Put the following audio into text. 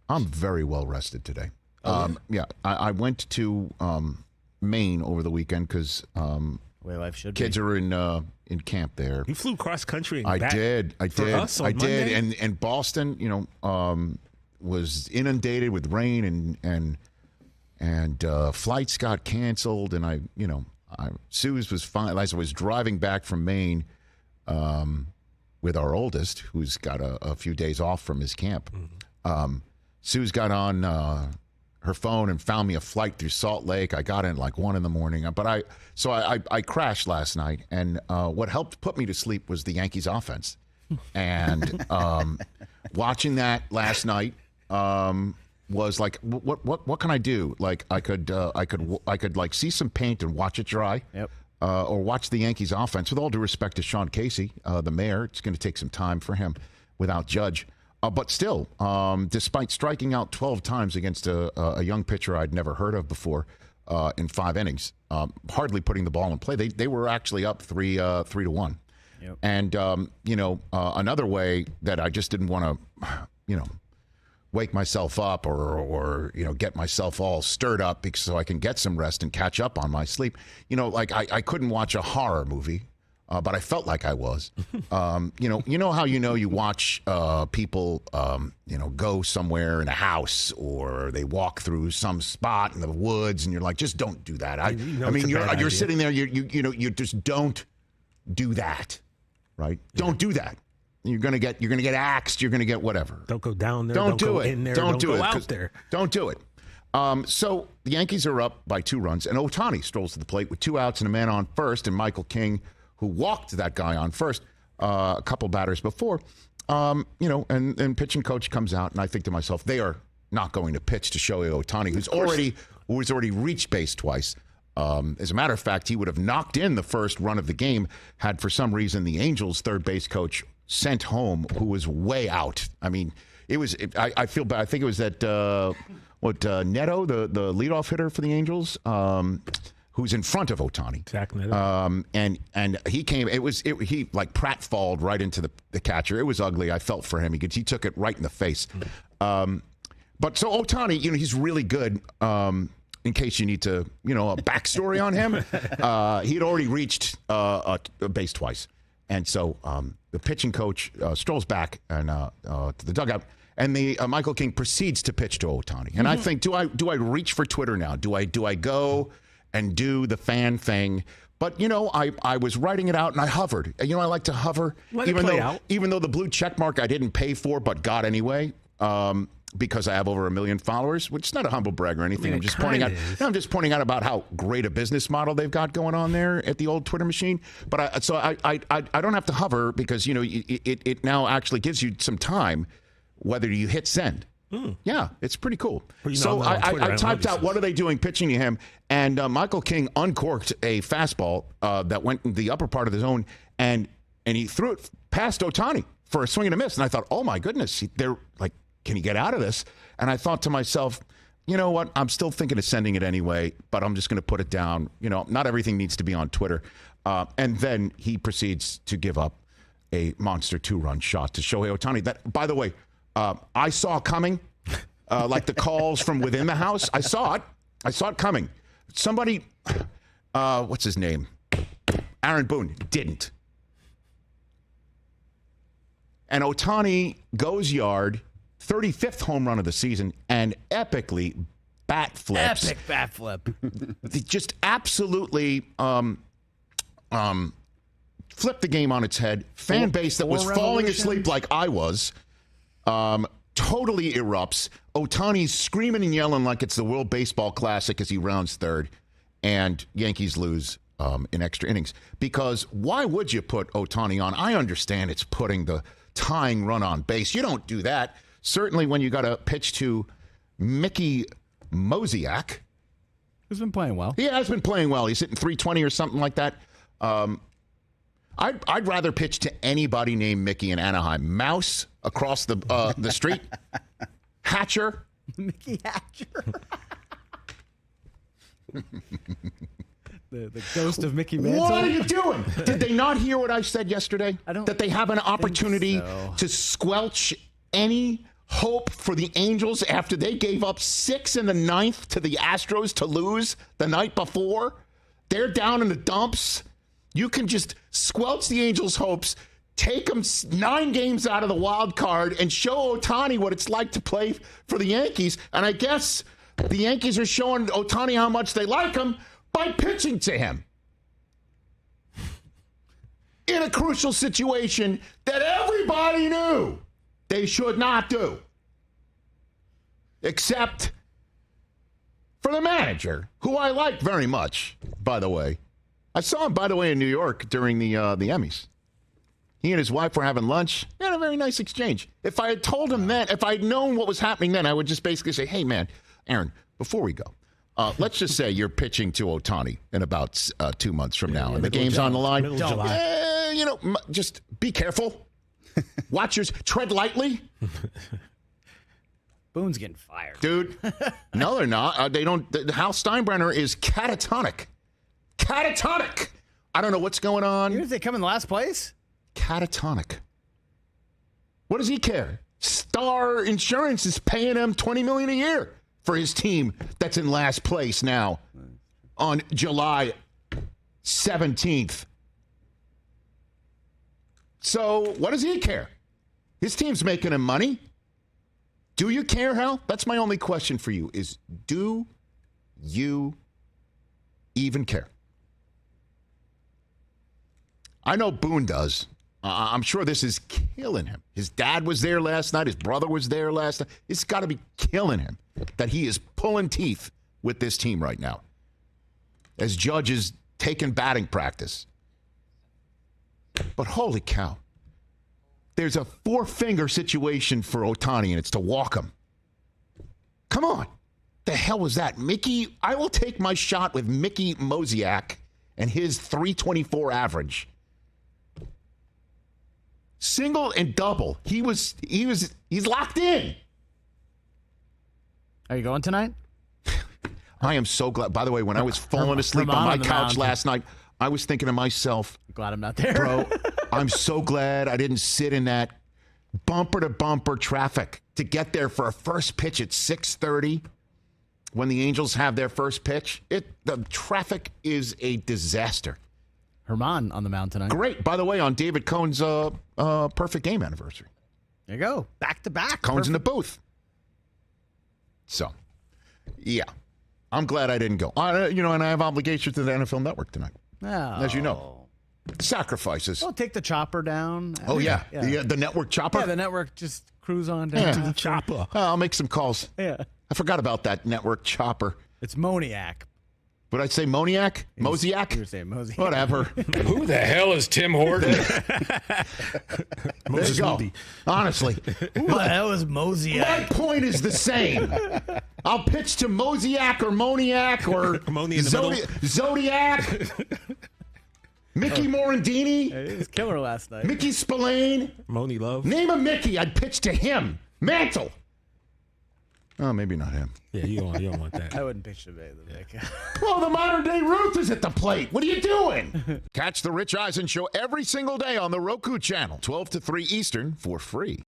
I'm very well rested today. Yeah, I went to Maine over the weekend because kids are in camp there. You flew cross country. I did. For us on Monday? And Boston, was inundated with rain and flights got canceled, and Suze was fine. As I was driving back from Maine with our oldest, who's got a few days off from his camp. Suze got on her phone and found me a flight through Salt Lake. I got in at like 1 a.m. But I crashed last night, and what helped put me to sleep was the Yankees offense. And watching that last night was like, what can I do? Like I could like see some paint and watch it dry. Yep. Or watch the Yankees offense. With all due respect to Sean Casey, the mayor, it's going to take some time for him without Judge. But still, despite striking out 12 times against a young pitcher I'd never heard of before in 5 innings, hardly putting the ball in play, they were actually up 3-1. Yep. And another way that I just didn't want to, wake myself up or get myself all stirred up so I can get some rest and catch up on my sleep. Like I couldn't watch a horror movie. But I felt like I was. How you watch people, go somewhere in a house or they walk through some spot in the woods, and you're like, just don't do that. You're sitting there, you just don't do that, right? Yeah. Don't do that. You're gonna get axed. You're gonna get whatever. Don't go down there. Don't do go it. In there. Don't do go it. Out there. Don't do it. So the Yankees are up by 2 runs, and Ohtani strolls to the plate with 2 outs and a man on first, and Michael King, who walked that guy on first a couple batters before, and pitching coach comes out, and I think to myself, they are not going to pitch to Shohei Ohtani, who's already reached base twice. As a matter of fact, he would have knocked in the first run of the game had, for some reason, the Angels' third base coach sent home, who was way out. I mean, I feel bad. I think it was that Neto, the leadoff hitter for the Angels, who's in front of Ohtani. Zach Neto. And he came. He like pratfalled right into the catcher. It was ugly. I felt for him. He took it right in the face. But so Ohtani, he's really good. In case you need to, a backstory on him, he had already reached a base twice, and so the pitching coach strolls back and to the dugout, and the Michael King proceeds to pitch to Ohtani. And I think, do I reach for Twitter now? Do I go and do the fan thing? But I was writing it out and I hovered. I like to hover, even though the blue check mark I didn't pay for but got anyway. Because I have over 1 million followers, which is not a humble brag or anything. I'm just pointing out about how great a business model they've got going on there at the old Twitter machine. But I don't have to hover because it now actually gives you some time whether you hit send. Yeah, it's pretty cool. So I typed out, what are they doing pitching to him? And Michael King uncorked a fastball that went in the upper part of the zone, and he threw it past Ohtani for a swing and a miss. And I thought, oh my goodness, they're like, can he get out of this? And I thought to myself, you know what? I'm still thinking of sending it anyway, but I'm just going to put it down. Not everything needs to be on Twitter. And then he proceeds to give up a monster 2-run shot to Shohei Ohtani. That, by the way, I saw coming, like the calls from within the house. I saw it coming. Somebody, what's his name? Aaron Boone didn't. And Ohtani goes yard, 35th home run of the season, and epically bat flips. Epic bat flip. Just absolutely flipped the game on its head. Fan base that was falling asleep like I was totally erupts. Ohtani's screaming and yelling like it's the World Baseball Classic as he rounds third, and Yankees lose in extra innings. Because why would you put Ohtani on? I understand it's putting the tying run on base. You don't do that. Certainly when you got to pitch to Mickey Mosiak. He's been playing well. He has been playing well. He's hitting 320 or something like that. I'd rather pitch to anybody named Mickey in Anaheim. Mouse across the street. Hatcher. Mickey Hatcher. The ghost of Mickey Mantle. What are you doing? Did they not hear what I said yesterday? I don't that they have an opportunity so. to squelch any hope for the Angels after they gave up 6 in the 9th to the Astros to lose the night before? They're down in the dumps. You can just squelch the Angels' hopes, take them 9 games out of the wild card, and show Ohtani what it's like to play for the Yankees. And I guess the Yankees are showing Ohtani how much they like him by pitching to him in a crucial situation that everybody knew they should not do, except for the manager, who I like very much, by the way. I saw him, by the way, in New York during the Emmys. He and his wife were having lunch. They had a very nice exchange. If I had told him then, if I'd known what was happening then, I would just basically say, hey, man, Aaron, before we go, let's just say you're pitching to Ohtani in about 2 months from now, and the game's on the line. Just be careful. Watch yours. Tread lightly. Boone's getting fired. Dude, no, they're not. They don't. Hal Steinbrenner is catatonic. Catatonic. I don't know what's going on. Even if they come in last place? Catatonic. What does he care? Star Insurance is paying him $20 million a year for his team that's in last place now on July 17th. So what does he care? His team's making him money. Do you care, Hal? That's my only question for you is, do you even care? I know Boone does. I'm sure this is killing him. His dad was there last night. His brother was there last night. It's got to be killing him that he is pulling teeth with this team right now as Judge is taking batting practice. But holy cow. There's a 4-finger situation for Ohtani, and it's to walk him. Come on. The hell was that? Mickey, I will take my shot with Mickey Mosiak and his .324 average. Single and double. He's locked in. Are you going tonight? I am so glad. By the way, when I was falling asleep on my couch last night, I was thinking to myself, glad I'm not there. Bro, I'm so glad I didn't sit in that bumper-to-bumper traffic to get there for a first pitch at 6:30 when the Angels have their first pitch. The traffic is a disaster. Herman on the mound tonight. Great. By the way, on David Cohn's perfect game anniversary. There you go. Back to back. Cohn's in the booth. So, yeah. I'm glad I didn't go. And I have obligations to the NFL Network tonight. Oh. As you know. Sacrifices. Well, take the chopper down. Oh, yeah. The network chopper? Yeah, the network just cruise on down to the chopper. I'll make some calls. Yeah. I forgot about that network chopper. It's Moniac. Would I say Moniac? Mosiak? You were saying Mosiac. Whatever. Who the hell is Tim Horton? There you go. Honestly. Who the hell is Mosiac? My point is the same. I'll pitch to Mosiak or Moniac or Zodiac. Mickey Morandini. He was killer last night. Mickey Spillane. Moni Love. Name a Mickey. I'd pitch to him. Mantle. Oh, maybe not him. Yeah, you don't want that. I wouldn't pitch to the Mick. Well, the modern day Ruth is at the plate. What are you doing? Catch the Rich Eisen Show every single day on the Roku channel, 12 to 3 Eastern, for free.